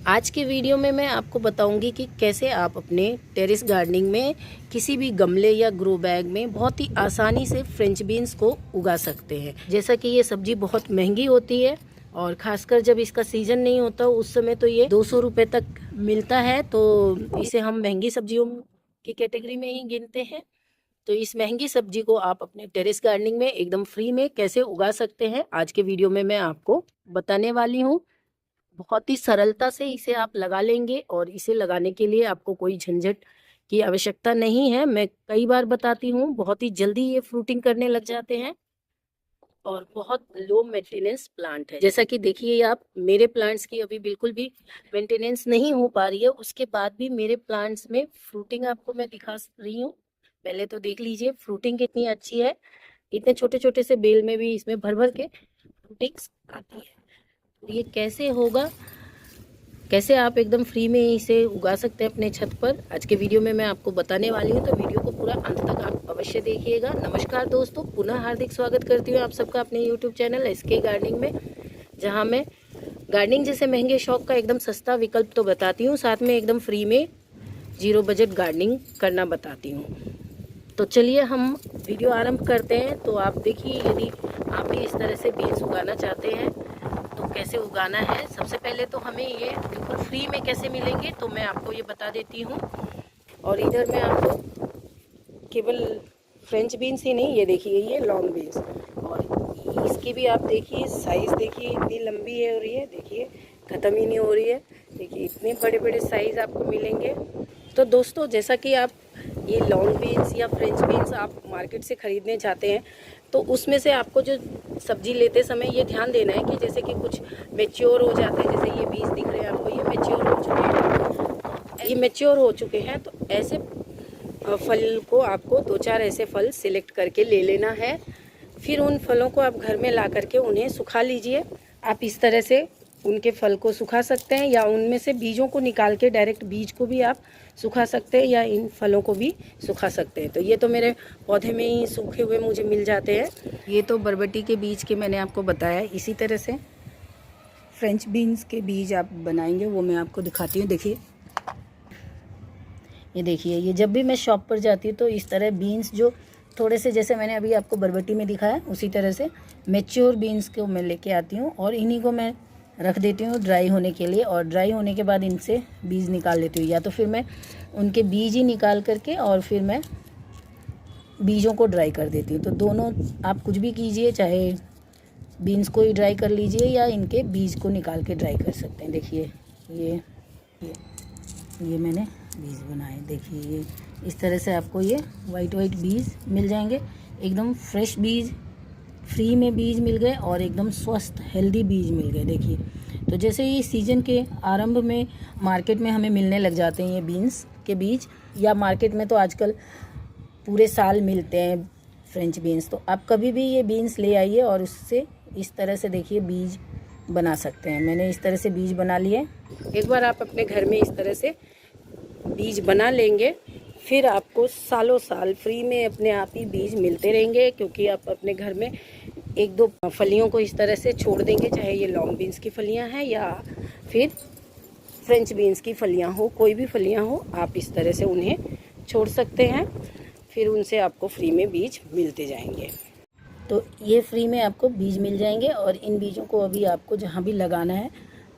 आज के वीडियो में मैं आपको बताऊंगी कि कैसे आप अपने टेरेस गार्डनिंग में किसी भी गमले या ग्रो बैग में बहुत ही आसानी से फ्रेंच बीन्स को उगा सकते हैं। जैसा कि ये सब्जी बहुत महंगी होती है और ख़ासकर जब इसका सीज़न नहीं होता उस समय तो ये 200 रुपये तक मिलता है, तो इसे हम महंगी सब्जियों की कैटेगरी में ही गिनते हैं। तो इस महंगी सब्जी को आप अपने टेरेस गार्डनिंग में एकदम फ्री में कैसे उगा सकते हैं, आज के वीडियो में मैं आपको बताने वाली हूँ। बहुत ही सरलता से इसे आप लगा लेंगे और इसे लगाने के लिए आपको कोई झंझट की आवश्यकता नहीं है। मैं कई बार बताती हूँ, बहुत ही जल्दी ये फ्रूटिंग करने लग जाते हैं और बहुत लो मेंटेनेंस प्लांट है। जैसा कि देखिए आप, मेरे प्लांट्स की अभी बिल्कुल भी मेंटेनेंस नहीं हो पा रही है, उसके बाद भी मेरे प्लांट्स में फ्रूटिंग आपको मैं दिखा रही हूँ। पहले तो देख लीजिए फ्रूटिंग कितनी अच्छी है। इतने छोटे छोटे से बेल में भी इसमें भर भर के फ्रूटिंग्स आती है। ये कैसे होगा, कैसे आप एकदम फ्री में इसे उगा सकते हैं अपने छत पर, आज के वीडियो में मैं आपको बताने वाली हूँ। तो वीडियो को पूरा अंत तक आप अवश्य देखिएगा। नमस्कार दोस्तों, पुनः हार्दिक स्वागत करती हूँ आप सबका अपने यूट्यूब चैनल एसके गार्डनिंग में, जहाँ मैं गार्डनिंग जैसे महंगे शौक का एकदम सस्ता विकल्प तो बताती हूँ, साथ में एकदम फ्री में जीरो बजट गार्डनिंग करना बताती हूँ। तो चलिए हम वीडियो आरंभ करते हैं। तो आप देखिए, यदि आप भी इस तरह से बीन्स उगाना चाहते हैं तो कैसे उगाना है। सबसे पहले तो हमें ये बिल्कुल फ्री में कैसे मिलेंगे तो मैं आपको ये बता देती हूँ। और इधर मैं आपको केवल फ्रेंच बीन्स ही नहीं, ये देखिए ये लॉन्ग बीन्स, और इसकी भी आप देखिए साइज़ देखिए इतनी लंबी है और ये देखिए ख़त्म ही नहीं हो रही है। देखिए इतने बड़े बड़े साइज़ आपको मिलेंगे। तो दोस्तों, जैसा कि आप ये लॉन्ग बीन्स या फ्रेंच बीन्स आप मार्केट से ख़रीदने जाते हैं तो उसमें से आपको जो सब्जी लेते समय ये ध्यान देना है कि जैसे कि कुछ मैच्योर हो जाते हैं, जैसे ये बीज दिख रहे हैं आपको, ये मैच्योर हो चुके हैं, ये मैच्योर हो चुके हैं। तो ऐसे फल को आपको 2-4 ऐसे फल सिलेक्ट करके ले लेना है। फिर उन फलों को आप घर में ला करके उन्हें सुखा लीजिए। आप इस तरह से उनके फल को सुखा सकते हैं या उनमें से बीजों को निकाल के डायरेक्ट बीज को भी आप सुखा सकते हैं या इन फलों को भी सुखा सकते हैं। तो ये तो मेरे पौधे में ही सूखे हुए मुझे मिल जाते हैं। ये तो बरबटी के बीज के मैंने आपको बताया। इसी तरह से फ्रेंच बीन्स के बीज आप बनाएंगे, वो मैं आपको दिखाती हूँ। देखिए ये देखिए, ये जब भी मैं शॉप पर जाती हूँ तो इस तरह बीन्स जो थोड़े से, जैसे मैंने अभी आपको बरबटी में दिखाया, उसी तरह से मैच्योर बीन्स को मैं लेके आती हूँ और इन्हीं को मैं रख देती हूँ ड्राई होने के लिए। और ड्राई होने के बाद इनसे बीज निकाल लेती हूँ, या तो फिर मैं उनके बीज ही निकाल करके और फिर मैं बीजों को ड्राई कर देती हूँ। तो दोनों आप कुछ भी कीजिए, चाहे बीन्स को ही ड्राई कर लीजिए या इनके बीज को निकाल के ड्राई कर सकते हैं। देखिए ये मैंने बीज बनाए। देखिए ये इस तरह से आपको ये वाइट बीज मिल जाएंगे, एकदम फ्रेश बीज, फ्री में बीज मिल गए और एकदम स्वस्थ हेल्दी बीज मिल गए। देखिए, तो जैसे ही सीज़न के आरंभ में मार्केट में हमें मिलने लग जाते हैं ये बीन्स के बीज, या मार्केट में तो आजकल पूरे साल मिलते हैं फ्रेंच बीन्स। तो आप कभी भी ये बीन्स ले आइए और उससे इस तरह से देखिए बीज बना सकते हैं। मैंने इस तरह से बीज बना लिए। एक बार आप अपने घर में इस तरह से बीज बना लेंगे, फिर आपको सालों साल फ्री में अपने आप ही बीज मिलते रहेंगे, क्योंकि आप अपने घर में 1-2 फलियों को इस तरह से छोड़ देंगे, चाहे ये लॉन्ग बीन्स की फलियां हैं या फिर फ्रेंच बीन्स की फलियां हो, कोई भी फलियां हो, आप इस तरह से उन्हें छोड़ सकते हैं। फिर उनसे आपको फ्री में बीज मिलते जाएंगे। तो ये फ्री में आपको बीज मिल जाएंगे और इन बीजों को अभी आपको जहाँ भी लगाना है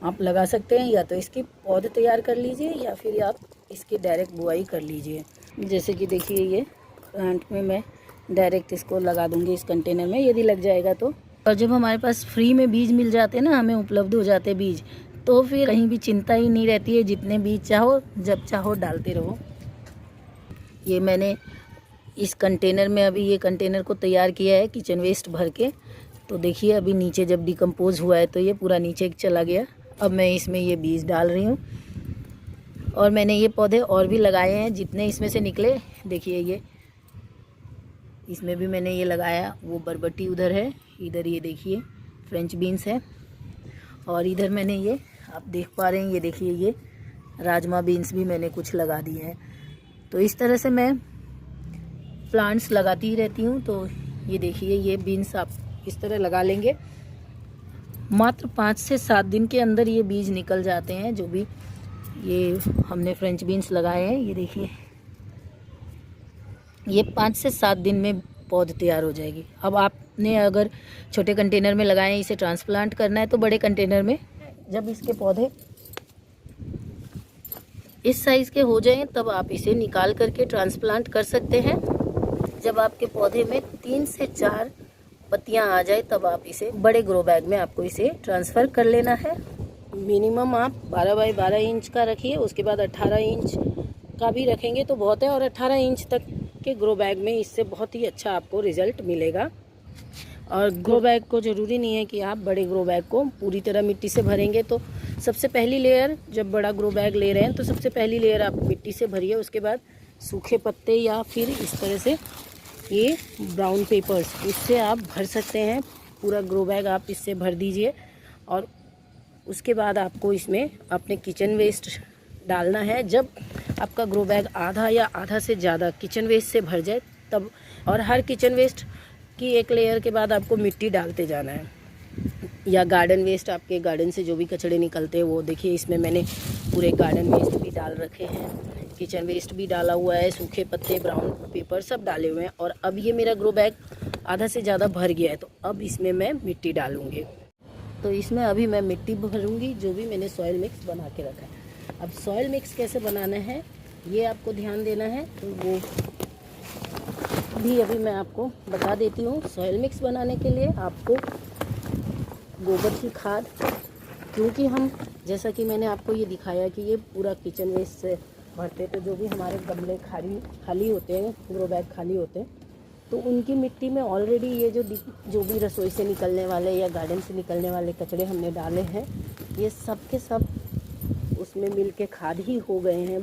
आप लगा सकते हैं, या तो इसके पौधे तैयार कर लीजिए या फिर आप इसकी डायरेक्ट बुआई कर लीजिए। जैसे कि देखिए ये प्लांट में मैं डायरेक्ट इसको लगा दूंगी इस कंटेनर में, यदि लग जाएगा तो। और जब हमारे पास फ्री में बीज मिल जाते हैं ना, हमें उपलब्ध हो जाते हैं बीज, तो फिर कहीं भी चिंता ही नहीं रहती है, जितने बीज चाहो जब चाहो डालते रहो। ये मैंने इस कंटेनर में अभी ये कंटेनर को तैयार किया है किचन वेस्ट भर के। तो देखिए अभी नीचे जब डिकम्पोज हुआ है तो ये पूरा नीचे चला गया। अब मैं इसमें ये बीज डाल रही हूँ और मैंने ये पौधे और भी लगाए हैं, जितने इसमें से निकले। देखिए ये इसमें भी मैंने ये लगाया, वो बरबटी उधर है, इधर ये देखिए फ्रेंच बीन्स है, और इधर मैंने ये आप देख पा रहे हैं, ये देखिए ये राजमा बीन्स भी मैंने कुछ लगा दिए हैं। तो इस तरह से मैं प्लांट्स लगाती ही रहती हूँ। तो ये देखिए ये बीन्स आप इस तरह लगा लेंगे मात्र 5 से 7 दिन के अंदर ये बीज निकल जाते हैं। जो भी ये हमने फ्रेंच बीन्स लगाए हैं, ये देखिए, ये 5 से 7 दिन में पौध तैयार हो जाएगी। अब आपने अगर छोटे कंटेनर में लगाए हैं, इसे ट्रांसप्लांट करना है, तो बड़े कंटेनर में जब इसके पौधे इस साइज़ के हो जाएं तब आप इसे निकाल करके ट्रांसप्लांट कर सकते हैं। जब आपके पौधे में 3 से 4 पत्तियां आ जाए तब आप इसे बड़े ग्रो बैग में आपको इसे ट्रांसफ़र कर लेना है। मिनिमम आप 12 बाई 12 इंच का रखिए, उसके बाद 18 इंच का भी रखेंगे तो बहुत है, और 18 इंच तक के ग्रो बैग में इससे बहुत ही अच्छा आपको रिज़ल्ट मिलेगा। और ग्रो बैग को ज़रूरी नहीं है कि आप बड़े ग्रो बैग को पूरी तरह मिट्टी से भरेंगे। तो सबसे पहली लेयर, जब बड़ा ग्रो बैग ले रहे हैं तो सबसे पहली लेयर आप मिट्टी से भरिए, उसके बाद सूखे पत्ते या फिर इस तरह से ये ब्राउन पेपर्स, इससे आप भर सकते हैं। पूरा ग्रो बैग आप इससे भर दीजिए, और उसके बाद आपको इसमें अपने किचन वेस्ट डालना है। जब आपका ग्रो बैग आधा या आधा से ज़्यादा किचन वेस्ट से भर जाए तब, और हर किचन वेस्ट की एक लेयर के बाद आपको मिट्टी डालते जाना है। या गार्डन वेस्ट, आपके गार्डन से जो भी कचड़े निकलते हैं वो देखिए, इसमें मैंने पूरे गार्डन वेस्ट भी डाल रखे हैं, किचन वेस्ट भी डाला हुआ है, सूखे पत्ते, ब्राउन पेपर सब डाले हुए हैं। और अब ये मेरा ग्रो बैग आधा से ज़्यादा भर गया है, तो अब इसमें मैं मिट्टी डालूँगी। तो इसमें अभी मैं मिट्टी भरूँगी, जो भी मैंने सॉइल मिक्स बना के रखा है। अब सॉइल मिक्स कैसे बनाना है ये आपको ध्यान देना है, तो वो भी अभी मैं आपको बता देती हूँ। सॉइल मिक्स बनाने के लिए आपको गोबर की खाद, क्योंकि हम, जैसा कि मैंने आपको ये दिखाया कि ये पूरा किचन वेस्ट से भरते, तो जो भी हमारे गमले खाली होते हैं, ग्रो बैग खाली होते हैं, तो उनकी मिट्टी में ऑलरेडी ये जो भी रसोई से निकलने वाले या गार्डन से निकलने वाले कचड़े हमने डाले हैं, ये सब के सब उसमें मिल के खाद ही हो गए हैं।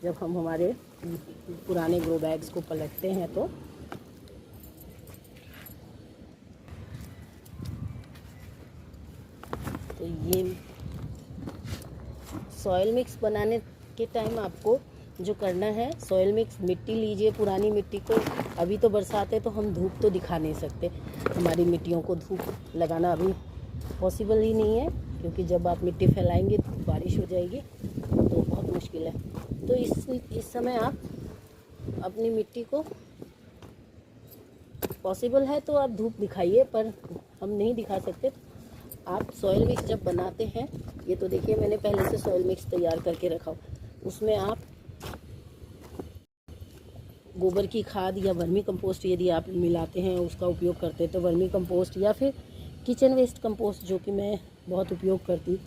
जब हम हमारे पुराने ग्रो बैग्स को पलटते हैं तो ये सॉइल मिक्स बनाने के टाइम आपको जो करना है, सॉइल मिक्स, मिट्टी लीजिए, पुरानी मिट्टी को, अभी तो बरसात है तो हम धूप तो दिखा नहीं सकते, हमारी मिट्टियों को धूप लगाना अभी पॉसिबल ही नहीं है, क्योंकि जब आप मिट्टी फैलाएंगे तो बारिश हो जाएगी, तो बहुत मुश्किल है। तो इस समय आप अपनी मिट्टी को, पॉसिबल है तो आप धूप दिखाइए, पर हम नहीं दिखा सकते। आप सॉइल मिक्स जब बनाते हैं, ये तो देखिए मैंने पहले से सॉइल मिक्स तैयार करके रखा, उसमें आप गोबर की खाद या वर्मी कंपोस्ट यदि आप मिलाते हैं, उसका उपयोग करते हैं, तो वर्मी कंपोस्ट या फिर किचन वेस्ट कंपोस्ट, जो कि मैं बहुत उपयोग करती,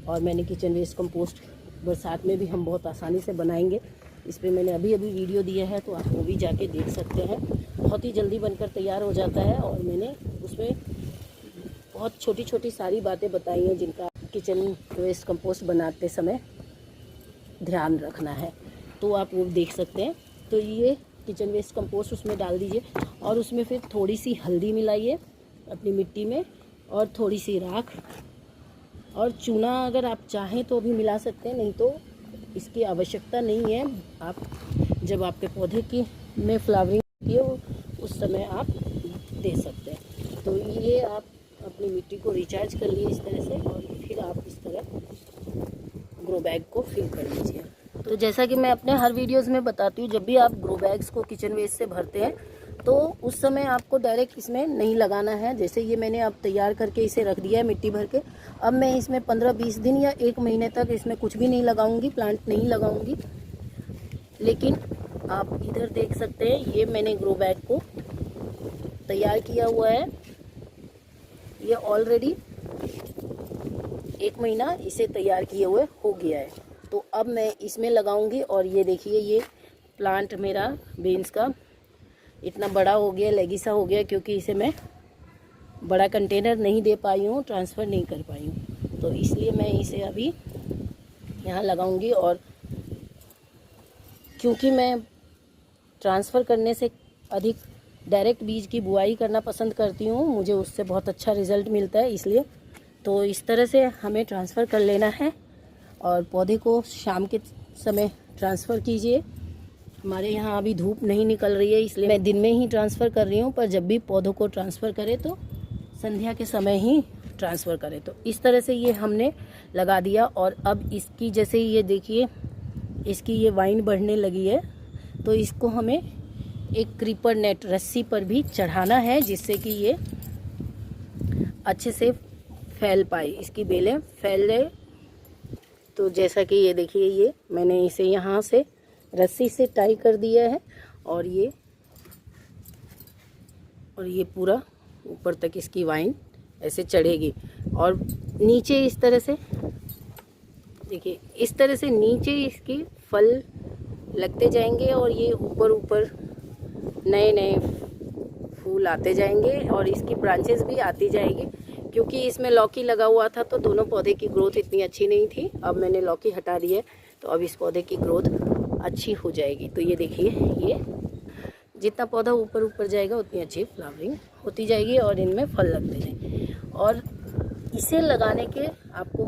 और मैंने किचन वेस्ट कंपोस्ट बरसात में भी हम बहुत आसानी से बनाएंगे, इस पर मैंने अभी वीडियो दिया है, तो आप वो भी जाके देख सकते हैं। बहुत ही जल्दी बनकर तैयार हो जाता है, और मैंने उसमें बहुत छोटी छोटी सारी बातें बताई हैं जिनका किचन वेस्ट कंपोस्ट बनाते समय ध्यान रखना है, तो आप वो देख सकते हैं। तो ये किचन वेस्ट कंपोस्ट उसमें डाल दीजिए, और उसमें फिर थोड़ी सी हल्दी मिलाइए अपनी मिट्टी में, और थोड़ी सी राख और चूना, अगर आप चाहें तो भी मिला सकते हैं, नहीं तो इसकी आवश्यकता नहीं है। आप जब आपके पौधे की में फ्लावरिंग होती है उस समय आप दे सकते हैं। तो ये आप अपनी मिट्टी को रिचार्ज कर लिए इस तरह से, और फिर आप इस तरह ग्रो बैग को फिल कर लीजिए। तो जैसा कि मैं अपने हर वीडियोस में बताती हूँ, जब भी आप ग्रो बैग्स को किचन वेस्ट से भरते हैं तो उस समय आपको डायरेक्ट इसमें नहीं लगाना है। जैसे ये मैंने अब तैयार करके इसे रख दिया है मिट्टी भर के, अब मैं इसमें 15-20 दिन या 1 महीने तक इसमें कुछ भी नहीं लगाऊंगी, प्लांट नहीं लगाऊंगी। लेकिन आप इधर देख सकते हैं, ये मैंने ग्रो बैग को तैयार किया हुआ है, ये ऑलरेडी 1 महीना इसे तैयार किए हुए हो गया है। तो अब मैं इसमें लगाऊंगी, और ये देखिए ये प्लांट मेरा बीन्स का इतना बड़ा हो गया, लेगिसा हो गया, क्योंकि इसे मैं बड़ा कंटेनर नहीं दे पाई हूँ, ट्रांसफ़र नहीं कर पाई हूँ, तो इसलिए मैं इसे अभी यहाँ लगाऊंगी। और क्योंकि मैं ट्रांसफ़र करने से अधिक डायरेक्ट बीज की बुआई करना पसंद करती हूँ, मुझे उससे बहुत अच्छा रिज़ल्ट मिलता है, इसलिए तो इस तरह से हमें ट्रांसफ़र कर लेना है। और पौधे को शाम के समय ट्रांसफ़र कीजिए। हमारे यहाँ अभी धूप नहीं निकल रही है, इसलिए मैं दिन में ही ट्रांसफ़र कर रही हूँ, पर जब भी पौधों को ट्रांसफ़र करें तो संध्या के समय ही ट्रांसफ़र करें। तो इस तरह से ये हमने लगा दिया। और अब इसकी जैसे ये देखिए इसकी ये वाइन बढ़ने लगी है, तो इसको हमें एक क्रीपर नेट रस्सी पर भी चढ़ाना है, जिससे कि ये अच्छे से फैल पाए, इसकी बेलें फैले। तो जैसा कि ये देखिए ये मैंने इसे यहाँ से रस्सी से टाई कर दिया है और ये पूरा ऊपर तक इसकी वाइन ऐसे चढ़ेगी। और नीचे इस तरह से देखिए, इस तरह से नीचे इसकी फल लगते जाएंगे और ये ऊपर ऊपर नए नए फूल आते जाएंगे और इसकी ब्रांचेस भी आती जाएगी। क्योंकि इसमें लौकी लगा हुआ था तो दोनों पौधे की ग्रोथ इतनी अच्छी नहीं थी। अब मैंने लौकी हटा दी है तो अब इस पौधे की ग्रोथ अच्छी हो जाएगी। तो ये देखिए, ये जितना पौधा ऊपर ऊपर जाएगा उतनी अच्छी फ्लावरिंग होती जाएगी और इनमें फल लगते जाएंगे। और इसे लगाने के आपको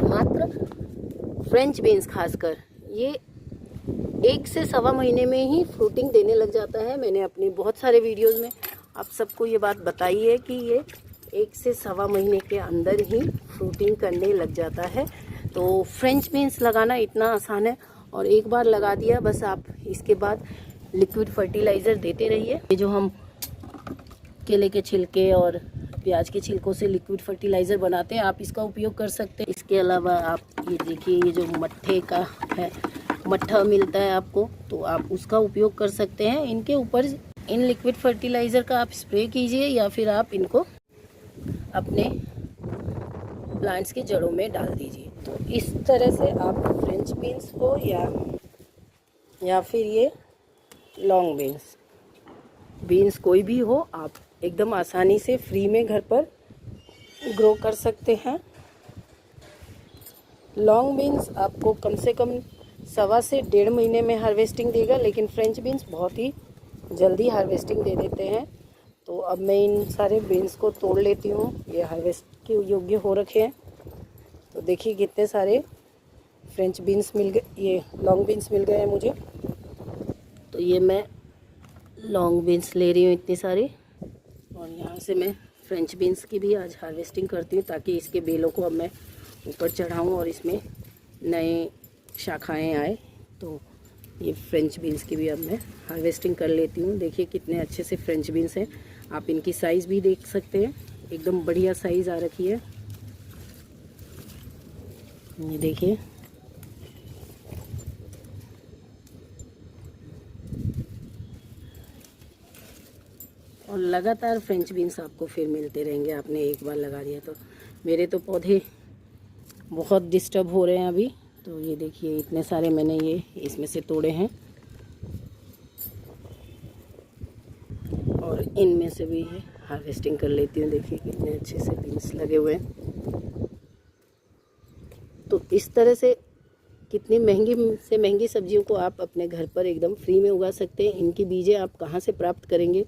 मात्र फ्रेंच बीन्स खासकर ये 1 से सवा महीने में ही फ्रूटिंग देने लग जाता है। मैंने अपने बहुत सारे वीडियोस में आप सबको ये बात बताई है कि ये 1 से सवा महीने के अंदर ही फ्रूटिंग करने लग जाता है। तो फ्रेंच बीन्स लगाना इतना आसान है और एक बार लगा दिया बस आप इसके बाद लिक्विड फर्टिलाइज़र देते रहिए। ये जो हम केले के छिलके और प्याज के छिलकों से लिक्विड फर्टिलाइज़र बनाते हैं, आप इसका उपयोग कर सकते हैं। इसके अलावा आप ये देखिए, ये जो मट्ठे का है, मट्ठा मिलता है आपको, तो आप उसका उपयोग कर सकते हैं। इनके ऊपर इन लिक्विड फर्टिलाइज़र का आप स्प्रे कीजिए या फिर आप इनको अपने प्लांट्स की जड़ों में डाल दीजिए। तो इस तरह से आप फ्रेंच बीन्स को या फिर ये लॉन्ग बीन्स कोई भी हो, आप एकदम आसानी से फ्री में घर पर ग्रो कर सकते हैं। लॉन्ग बीन्स आपको कम से कम 1.25 से 1.5 महीने में हार्वेस्टिंग देगा, लेकिन फ्रेंच बीन्स बहुत ही जल्दी हार्वेस्टिंग दे देते हैं। तो अब मैं इन सारे बीन्स को तोड़ लेती हूँ, ये हार्वेस्ट के योग्य हो रखे हैं। तो देखिए कितने सारे फ्रेंच बीन्स मिल गए, ये लॉन्ग बीन्स मिल गए हैं मुझे। तो ये मैं लॉन्ग बीन्स ले रही हूँ इतनी सारी, और यहाँ से मैं फ्रेंच बीन्स की भी आज हार्वेस्टिंग करती हूँ ताकि इसके बेलों को अब मैं ऊपर चढ़ाऊँ और इसमें नए शाखाएँ आए। तो ये फ्रेंच बीन्स की भी अब मैं हार्वेस्टिंग कर लेती हूँ। देखिए कितने अच्छे से फ्रेंच बीन्स हैं, आप इनकी साइज़ भी देख सकते हैं, एकदम बढ़िया साइज़ आ रखी है। ये देखिए, और लगातार फ्रेंच बीन्स आपको फिर मिलते रहेंगे। आपने एक बार लगा दिया तो मेरे तो पौधे बहुत डिस्टर्ब हो रहे हैं अभी। तो ये देखिए इतने सारे मैंने ये इसमें से तोड़े हैं और इनमें से भी हार्वेस्टिंग कर लेती हूँ। देखिए कितने अच्छे से बीन्स लगे हुए हैं। तो इस तरह से कितनी महंगी से महंगी सब्जियों को आप अपने घर पर एकदम फ्री में उगा सकते हैं। इनकी बीजें आप कहाँ से प्राप्त करेंगे,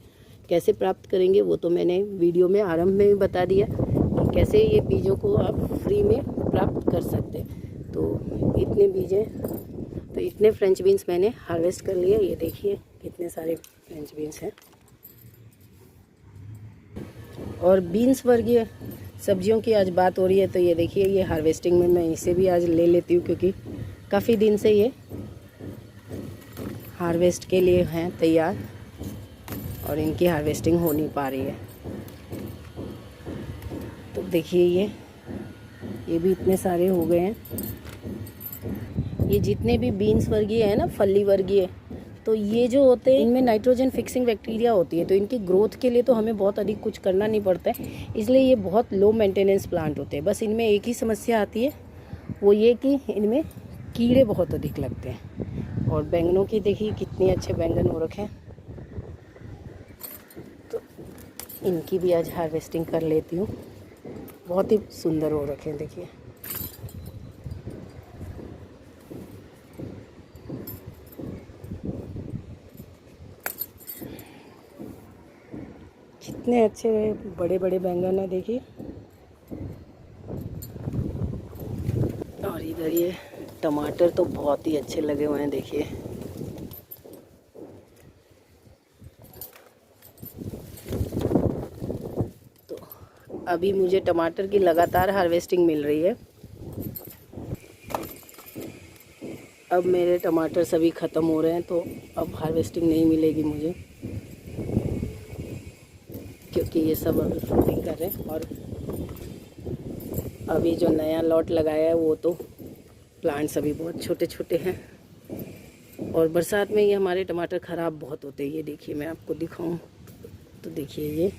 कैसे प्राप्त करेंगे, वो तो मैंने वीडियो में आरंभ में भी बता दिया कि कैसे ये बीजों को आप फ्री में प्राप्त कर सकते हैं। तो इतने फ्रेंच बीन्स मैंने हार्वेस्ट कर लिए। ये देखिए कितने सारे फ्रेंच बीन्स हैं। और बीन्स वर्गीय सब्जियों की आज बात हो रही है, तो ये देखिए ये हार्वेस्टिंग में मैं इसे भी आज ले लेती हूँ, क्योंकि काफ़ी दिन से ये हार्वेस्ट के लिए हैं तैयार और इनकी हार्वेस्टिंग हो नहीं पा रही है। तो देखिए ये भी इतने सारे हो गए हैं। ये जितने भी बीन्स वर्गीय है ना, फली वर्गीय, तो ये जो होते हैं इनमें नाइट्रोजन फिक्सिंग बैक्टीरिया होती है। तो इनकी ग्रोथ के लिए तो हमें बहुत अधिक कुछ करना नहीं पड़ता है, इसलिए ये बहुत लो मेंटेनेंस प्लांट होते हैं। बस इनमें एक ही समस्या आती है, वो ये कि इनमें कीड़े बहुत अधिक लगते हैं। और बैंगनों की देखिए कितने अच्छे बैंगन हो रखे हैं। तो इनकी भी आज हार्वेस्टिंग कर लेती हूँ, बहुत ही सुंदर हो रखे हैं। देखिए कितने अच्छे बड़े बड़े बैंगन है, देखिए। और इधर ये टमाटर तो बहुत ही अच्छे लगे हुए हैं, देखिए। तो अभी मुझे टमाटर की लगातार हार्वेस्टिंग मिल रही है। अब मेरे टमाटर सभी ख़त्म हो रहे हैं, तो अब हार्वेस्टिंग नहीं मिलेगी मुझे, क्योंकि ये सब अभी फ्रूटिंग कर रहे हैं। और अभी जो नया लॉट लगाया है वो तो प्लांट्स अभी बहुत छोटे छोटे हैं, और बरसात में ये हमारे टमाटर ख़राब बहुत होते हैं। ये देखिए, मैं आपको दिखाऊं तो देखिए, ये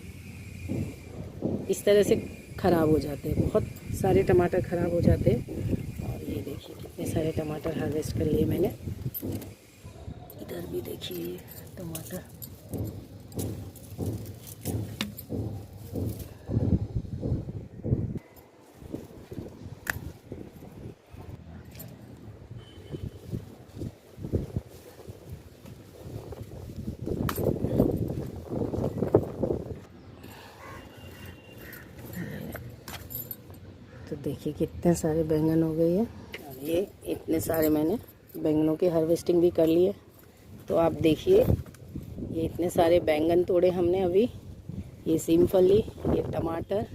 इस तरह से ख़राब हो जाते हैं, बहुत सारे टमाटर ख़राब हो जाते हैं। और ये देखिए कितने सारे टमाटर हार्वेस्ट कर लिए मैंने। इधर भी देखिए ये टमाटर। तो देखिए कितने सारे बैंगन हो गए हैं। ये इतने सारे मैंने बैंगनों की हार्वेस्टिंग भी कर ली है। तो आप देखिए, ये इतने सारे बैंगन तोड़े हमने अभी। ये सिमफली, ये टमाटर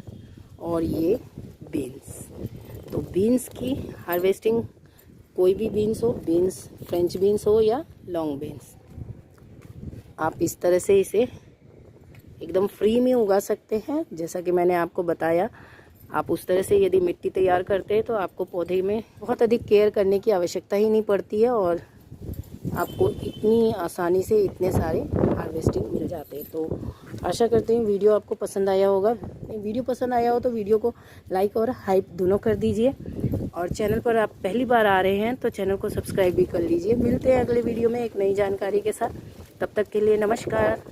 और ये बीन्स। तो बीन्स की हार्वेस्टिंग, कोई भी बीन्स हो, बीन्स फ्रेंच बीन्स हो या लॉन्ग बीन्स, आप इस तरह से इसे एकदम फ्री में उगा सकते हैं। जैसा कि मैंने आपको बताया, आप उस तरह से यदि मिट्टी तैयार करते हैं तो आपको पौधे में बहुत अधिक केयर करने की आवश्यकता ही नहीं पड़ती है, और आपको इतनी आसानी से इतने सारे हार्वेस्टिंग मिल जाते हैं। तो आशा करते हैं वीडियो आपको पसंद आया होगा। वीडियो पसंद आया हो तो वीडियो को लाइक और हाइप दोनों कर दीजिए, और चैनल पर आप पहली बार आ रहे हैं तो चैनल को सब्सक्राइब भी कर लीजिए। मिलते हैं अगले वीडियो में एक नई जानकारी के साथ। तब तक के लिए नमस्कार।